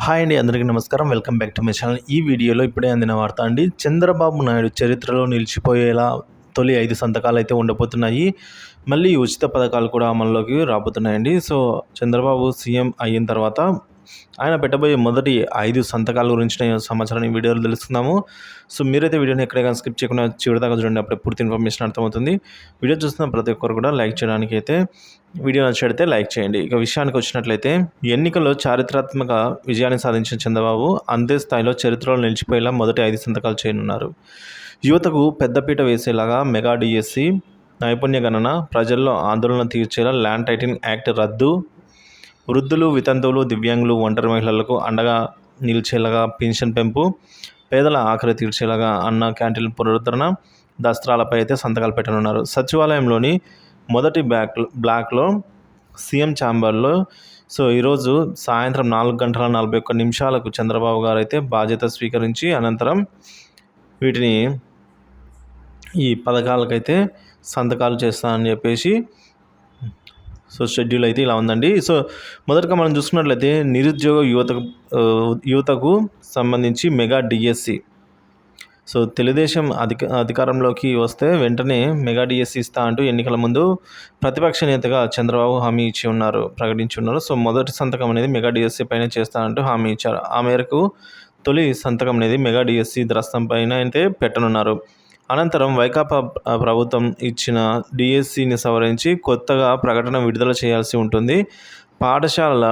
Hi అండి, అందరికీ నమస్కారం. Welcome back to my channel. ఈ వీడియోలో ఇప్పుడే అందిన వార్త అండి. చంద్రబాబు నాయుడు చరిత్రలో నిలిచిపోయేలా తొలి 5 సంతకాలు అయితే ఉండబోతున్నాయి. మళ్ళీ ఉచిత పథకాలు కూడా అమల్లోకి రాబోతున్నాయండి. సో చంద్రబాబు సీఎం అయిన తర్వాత ఆయన పెట్టబోయే మొదటి 5 సంతకాల గురించిన సమాచారాన్ని ఈ వీడియోలో తెలుసుకుందాము. సో మీరైతే వీడియోని ఎక్కడైనా స్కిప్ చేయకుండా చివరిదాకా చూడండి, అప్పుడే పూర్తి ఇన్ఫర్మేషన్ అర్థమవుతుంది. వీడియో చూస్తున్న ప్రతి ఒక్కరు కూడా లైక్ చేయడానికి అయితే వీడియో నచ్చితే లైక్ చేయండి. ఇక విషయానికి వచ్చినట్లయితే ఎన్నికల్లో చారిత్రాత్మక విజయాన్ని సాధించిన చంద్రబాబు అంతే స్థాయిలో చరిత్రలో నిలిచిపోయేలా మొదటి 5 సంతకాలు చేయనున్నారు. యువతకు పెద్దపీట వేసేలాగా మెగా డిఎస్సి, నైపుణ్య గణన, ప్రజల్లో ఆందోళన తీర్చేలా ల్యాండ్ టైటిలింగ్ యాక్ట్ రద్దు, వృద్ధులు, వితంతువులు, దివ్యాంగులు, ఒంటరి మహిళలకు అండగా నిలిచేలాగా పెన్షన్ పెంపు, పేదల ఆఖరి తీర్చేలాగా అన్న క్యాంటీన్ల పునరుద్ధరణ, దస్త్రాలపై అయితే సంతకాలు పెట్టనున్నారు. సచివాలయంలోని మొదటి బ్లాక్లో సీఎం ఛాంబర్లో ఈరోజు సాయంత్రం 4:41 చంద్రబాబు గారు అయితే బాధ్యత స్వీకరించి అనంతరం వీటిని ఈ పథకాలకైతే సంతకాలు చేస్తానని చెప్పేసి షెడ్యూల్ అయితే ఇలా ఉందండి. మొదటగా మనం చూసుకున్నట్లయితే నిరుద్యోగ యువతకు సంబంధించి మెగా డిఎస్సి. తెలుగుదేశం అధికారంలోకి వస్తే వెంటనే మెగా డిఎస్సి ఇస్తా అంటూ ఎన్నికల ముందు ప్రతిపక్ష నేతగా చంద్రబాబు హామీ ప్రకటించి ఉన్నారు. మొదటి సంతకం అనేది మెగా డిఎస్సి పైన చేస్తానంటూ హామీ ఇచ్చారు. ఆ మేరకు తొలి సంతకం అనేది మెగా డిఎస్సి ద్రస్తం పైన అయితే పెట్టనున్నారు. అనంతరం వైకాపా ప్రభుత్వం ఇచ్చిన డిఎస్సిని సవరించి కొత్తగా ప్రకటన విడుదల చేయాల్సి ఉంటుంది. పాఠశాలల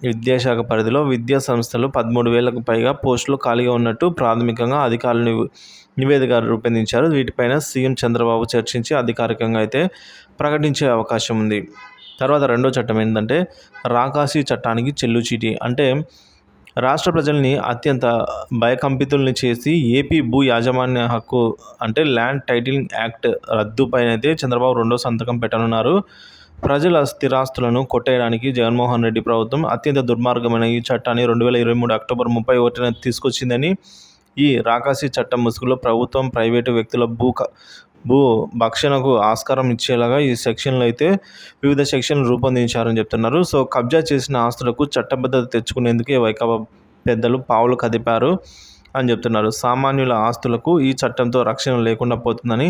విద్యాశాఖ పరిధిలో విద్యా సంస్థలు 13,000కు పైగా పోస్టులు ఖాళీగా ఉన్నట్టు ప్రాథమికంగా అధికారులు నివేదిక రూపొందించారు. వీటిపైన సీఎం చంద్రబాబు చర్చించి అధికారికంగా అయితే ప్రకటించే అవకాశం ఉంది. తర్వాత రెండో చట్టం ఏంటంటే రాకాసి చట్టానికి చెల్లుచీటి. అంటే రాష్ట్ర ప్రజల్ని అత్యంత భయకంపితుల్ని చేసి ఏపీ భూ యాజమాన్య హక్కు అంటే ల్యాండ్ టైటిలింగ్ యాక్ట్ రద్దుపైన అయితే చంద్రబాబు రెండో సంతకం పెట్టనున్నారు. ప్రజల స్థిరాస్తులను కొట్టేయడానికి జగన్మోహన్ రెడ్డి ప్రభుత్వం అత్యంత దుర్మార్గమైన ఈ చట్టాన్ని 2023 అక్టోబర్ 31న తీసుకొచ్చిందని, ఈ రాకాసి చట్టం ముసుగులో ప్రభుత్వం ప్రైవేటు వ్యక్తుల భూ భక్షణకు ఆస్కారం ఇచ్చేలాగా ఈ సెక్షన్లు అయితే వివిధ సెక్షన్లు రూపొందించారని చెప్తున్నారు. కబ్జా చేసిన ఆస్తులకు చట్టబద్ధత తెచ్చుకునేందుకే వైకాపా పెద్దలు పావులు కదిపారు అని చెప్తున్నారు. సామాన్యుల ఆస్తులకు ఈ చట్టంతో రక్షణ లేకుండా పోతుందని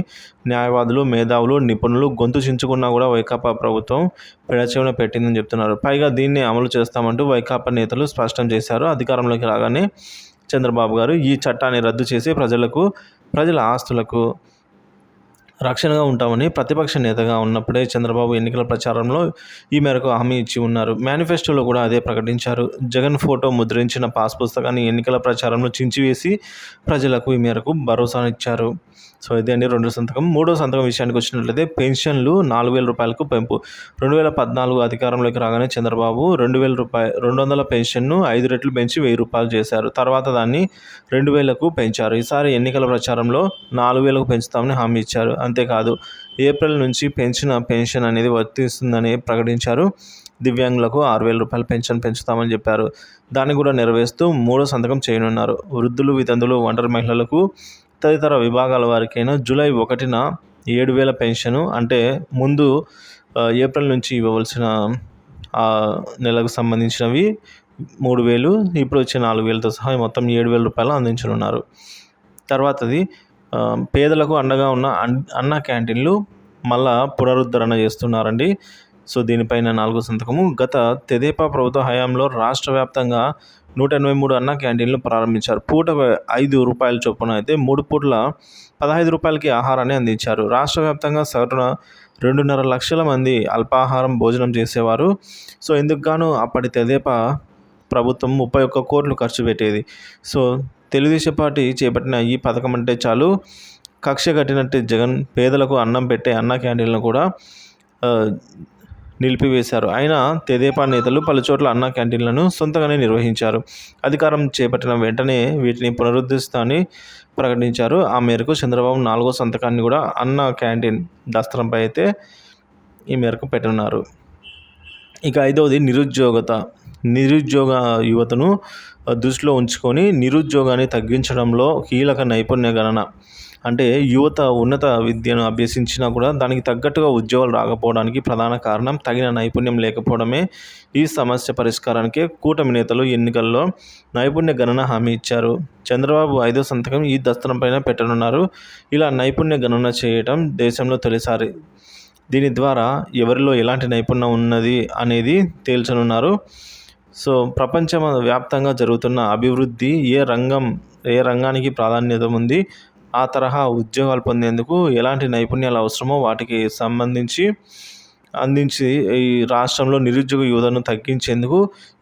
న్యాయవాదులు, మేధావులు, నిపుణులు గొంతు చించుకున్నా కూడా వైకాపా ప్రభుత్వం పెడచెవిన పెట్టిందని చెప్తున్నారు. పైగా దీన్ని అమలు చేస్తామంటూ వైకాపా నేతలు స్పష్టం చేశారు. అధికారంలోకి రాగానే చంద్రబాబు గారు ఈ చట్టాన్ని రద్దు చేసి ప్రజల ఆస్తులకు రక్షణగా ఉంటామని ప్రతిపక్ష నేతగా ఉన్నప్పుడే చంద్రబాబు ఎన్నికల ప్రచారంలో ఈ మేరకు హామీ ఇచ్చి ఉన్నారు. మేనిఫెస్టోలో కూడా అదే ప్రకటించారు. జగన్ ఫోటో ముద్రించిన పాస్ పుస్తకాన్ని ఎన్నికల ప్రచారంలో చించివేసి ప్రజలకు ఈ మేరకు భరోసానిచ్చారు. ఇదే అండి రెండో సంతకం. మూడో సంతకం విషయానికి వచ్చినట్లయితే పెన్షన్లు 4,000 రూపాయలకు పెంపు. 2014 అధికారంలోకి రాగానే చంద్రబాబు 2,200 పెన్షన్ను 5 రెట్లు పెంచి 1,000 రూపాయలు చేశారు. తర్వాత దాన్ని 2,000కు పెంచారు. ఈసారి ఎన్నికల ప్రచారంలో 4,000కు పెంచుతామని హామీ ఇచ్చారు. అంతేకాదు ఏప్రిల్ నుంచి పెంచిన పెన్షన్ అనేది వర్తిస్తుందని ప్రకటించారు. దివ్యాంగులకు 6,000 రూపాయల పెన్షన్ పెంచుతామని చెప్పారు. దాన్ని కూడా నెరవేరుస్తూ మూడో సంతకం చేయనున్నారు. వృద్ధులు, వితంతువులు, ఒంటరి మహిళలకు, తదితర విభాగాల వారికైనా జూలై 1న 7,000 పెన్షను. అంటే ముందు ఏప్రిల్ నుంచి ఇవ్వవలసిన నెలకు సంబంధించినవి 3,000, ఇప్పుడు వచ్చే 4,000తో సహా మొత్తం 7,000 రూపాయలు అందించనున్నారు. తర్వాతది పేదలకు అండగా ఉన్న అన్న క్యాంటీన్లు మళ్ళా పునరుద్ధరణ చేస్తున్నారండి. దీనిపైన 4వ సంతకము. గత తెదేపా ప్రభుత్వ హయాంలో రాష్ట్ర వ్యాప్తంగా 183 అన్న క్యాంటీన్లు ప్రారంభించారు. పూటకు 5 రూపాయల చొప్పున అయితే 3 పూట్ల 15 రూపాయలకి ఆహారాన్ని అందించారు. రాష్ట్ర వ్యాప్తంగా సగటున 2.5 లక్షల మంది అల్పాహారం భోజనం చేసేవారు. ఇందుకు గాను అప్పటి తెదేపా ప్రభుత్వం 31 కోట్లు ఖర్చు పెట్టేది. తెలుగుదేశం పార్టీ చేపట్టిన ఈ పథకం అంటే చాలు కక్ష కట్టినట్టు జగన్ పేదలకు అన్నం పెట్టే అన్న క్యాంటీన్లను కూడా నిలిపివేశారు. అయినా తెదేపా నేతలు పలుచోట్ల అన్న క్యాంటీన్లను సొంతంగానే నిర్వహించారు. అధికారం చేపట్టిన వెంటనే వీటిని పునరుద్ధరిస్తామని ప్రకటించారు. ఆ మేరకు చంద్రబాబు 4వ సంతకాన్ని కూడా అన్న క్యాంటీన్ దస్త్రంపై అయితే ఈ మేరకు పెట్టనున్నారు. ఇక 5వది నిరుద్యోగ యువతను దృష్టిలో ఉంచుకొని నిరుద్యోగాన్ని తగ్గించడంలో కీలక నైపుణ్య గణన. అంటే యువత ఉన్నత విద్యను అభ్యసించినా కూడా దానికి తగ్గట్టుగా ఉద్యోగాలు రాకపోవడానికి ప్రధాన కారణం తగిన నైపుణ్యం లేకపోవడమే. ఈ సమస్య పరిష్కారానికి కూటమి నేతలు ఎన్నికల్లో నైపుణ్య గణన హామీ ఇచ్చారు. చంద్రబాబు 5వ సంతకం ఈ దస్త్రంపైన పెట్టనున్నారు. ఇలా నైపుణ్య గణన చేయటం దేశంలో తొలిసారి. దీని ద్వారా ఎవరిలో ఎలాంటి నైపుణ్యం ఉన్నది అనేది తేల్చనున్నారు. సో ప్రపంచ వ్యాప్తంగా జరుగుతున్న అభివృద్ధి ఏ రంగానికి ప్రాధాన్యత ఉంది, ఆ తరహా ఉద్యోగాలు పొందేందుకు ఎలాంటి నైపుణ్యాలు అవసరమో వాటికి అందించి ఈ రాష్ట్రంలో నిరుద్యోగ యువతను తగ్గించేందుకు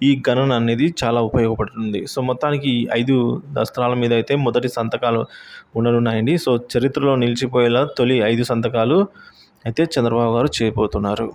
ఈ గణన అనేది చాలా ఉపయోగపడుతుంది. సో మొత్తానికి ఈ 5 దస్త్రాల మీద అయితే మొదటి సంతకాలు ఉండనున్నాయండి. సో చరిత్రలో నిలిచిపోయేలా తొలి 5 సంతకాలు అయితే చంద్రబాబు గారు చేయబోతున్నారు.